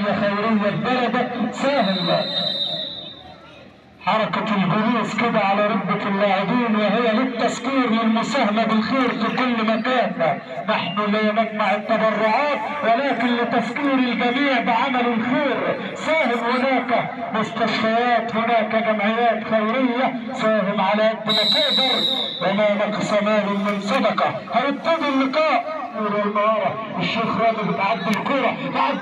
جمعيه خيريه ببلدك ساهم. حركة الجلوس كده على ركبة اللاعبين وهي للتذكير للمساهمة بالخير في كل مكان. نحن لا نجمع التبرعات ولكن لتذكير الجميع بعمل الخير. ساهم، هناك مستشفيات، هناك جمعيات خيرية، ساهم على قد ما تقدر وما نقص مال من صدقة. هيبتدي اللقاء المهارة. الشيخ رامي بتعدي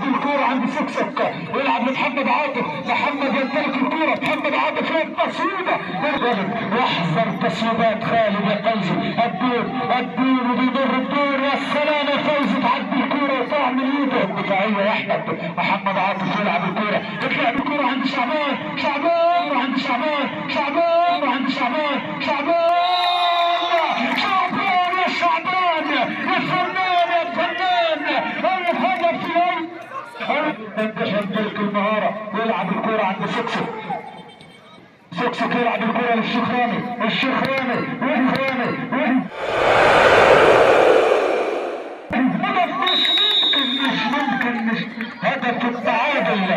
الكورة عند سكسك ويلعب لمحمد عاطف. محمد يمتلك الكورة، محمد عاطف في التصويبة واحذر تصويبات خالد يا فوزي. الدين وبيضر الدين. يا سلام يا فوزي، تعدي الكورة وتقع من ايده الدفاعية يا احمد. محمد عاطف يلعب الكورة، تتلعب الكورة عند شعبان وعند شعبان وعند شعبان يا شعبان يا فنان الهدف يمتلك المهارة ويلعب الكورة عند سكسك يلعب الكورة للشيخ رامي مش ممكن هدف التعادل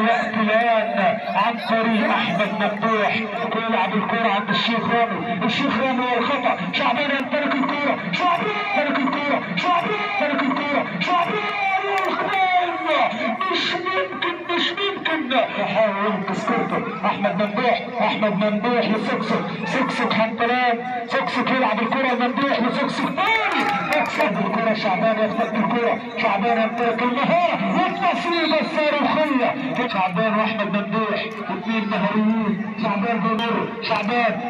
يأتي الآن عن طريق أحمد ممدوح. يلعب الكورة عند الشيخ رامي والخطأ. شعبان يمتلك الكورة، مش ممكن يحاول ينقذ كورته. احمد ممدوح لسكسك حنطلان. سكسك يلعب الكرة ممدوح لسكسك يكسب الكرة. شعبان يفتك الكرة، شعبان يمتلك المهارة والتصويبة الصاروخية. شعبان واحمد ممدوح اثنين مهاريين. شعبان بيمر،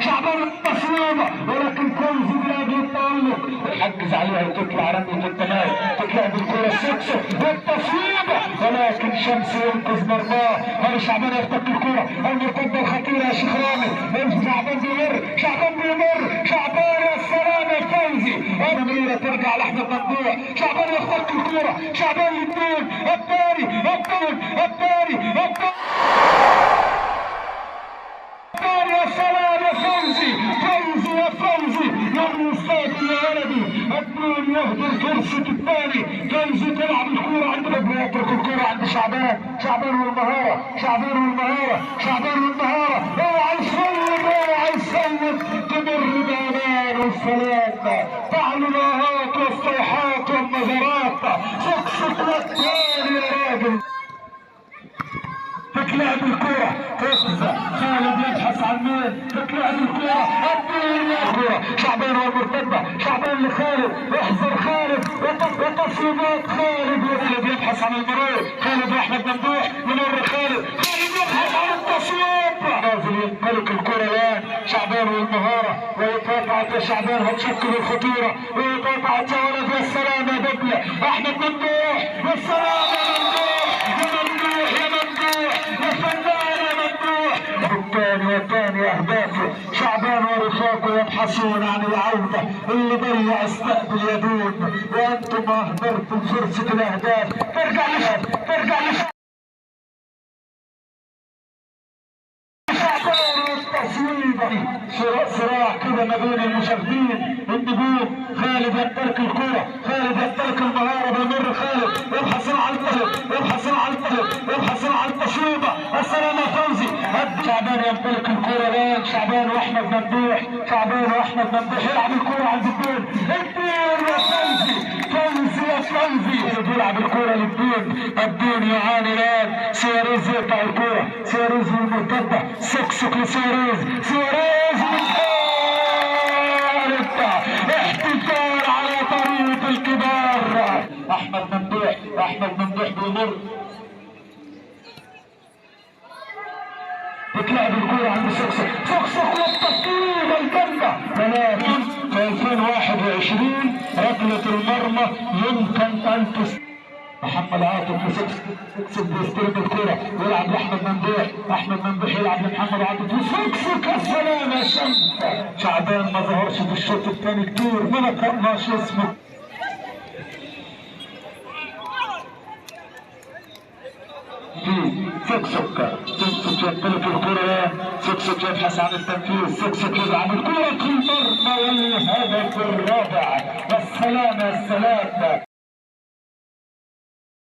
شعبان التصويبة ولكن فوزي بلاقي التألق يحجز عليها وتطلع رمية التماس. تتلعب الكرة سكسك والتصويبة ولكن شمس ينقذ مرماه. هذا شعبان يفتك الكرة المرتدة الخطيرة يا شيخ رامي. شعبان بيمر يا سلام يا فوزي. أميرة ترجع لأحمد ممدوح. شعبان يفتك الكرة، شعبان يدون الثاني يا سلام يا فوزي يا استاذ يا ولدي. الدون يهدر فرصة الثاني. فوزي تلعب الكرة عند ربنا، يترك الكرة عند شعبان والمهارة. اوعى يصوت تمر بامان والسلام. تعلو الاهات والصيحات والنظرات. سكسك والثاني يا راجل. تتلعب الكرة خالد يبحث عن مين. تتلعب الكرة شعبان والمرتدة. شعبان لخالد، احذر خالد وتصويبات خالد يبحث عن المرور. خالد واحمد ممدوح يمر خالد يبحث عن التصويب. نازل يمتلك الكرة الان شعبان والمهارة ويتقاطعت شعبان وتشكل الخطورة ويتقاطعت يا ولد. يا سلام يا دبلة احمد ممدوح. يا سلام يا وثاني اهدافه. شعبان ورفاقه يبحثون عن العودة. اللي ضيع استقبل يدون وانتم اهدرتم فرصة الاهداف. ترجع صراع كده ما بين المشاهدين النجوم. خالد يمتلك الكرة، خالد يمتلك المهارة. بيمر خالد يبحثون عن التصويبة. السلام يا فوزي. شعبان يمتلك الكرة الان. شعبان واحمد ممدوح يلعب الكرة عند الدين يا فوزي يلعب الكرة للدين. الدين يعاني الان. سواريز يقطع الكرة، سواريز المرتدة. سكسك لسواريز احتفال على طريقة الكبار. احمد ممدوح بيمر. بتلعب الكورة عند سكسك والتصويب الجنة. ولكن في 2021 ركلة المرمى يمكن ان محمد عاطف سكسك بيستلم الكرة ويلعب لأحمد ممدوح يلعب لمحمد عاطف وسكسك. يا سلام يا شمس. شعبان ما ظهرش في الشوط الثاني كتير، ما نقرناش اسمه. سكسك يمتلك الكرة، سكسك يبحث عن التنفيذ. سكسك يلعب الكرة في المرمى والهدف الرابع. والسلام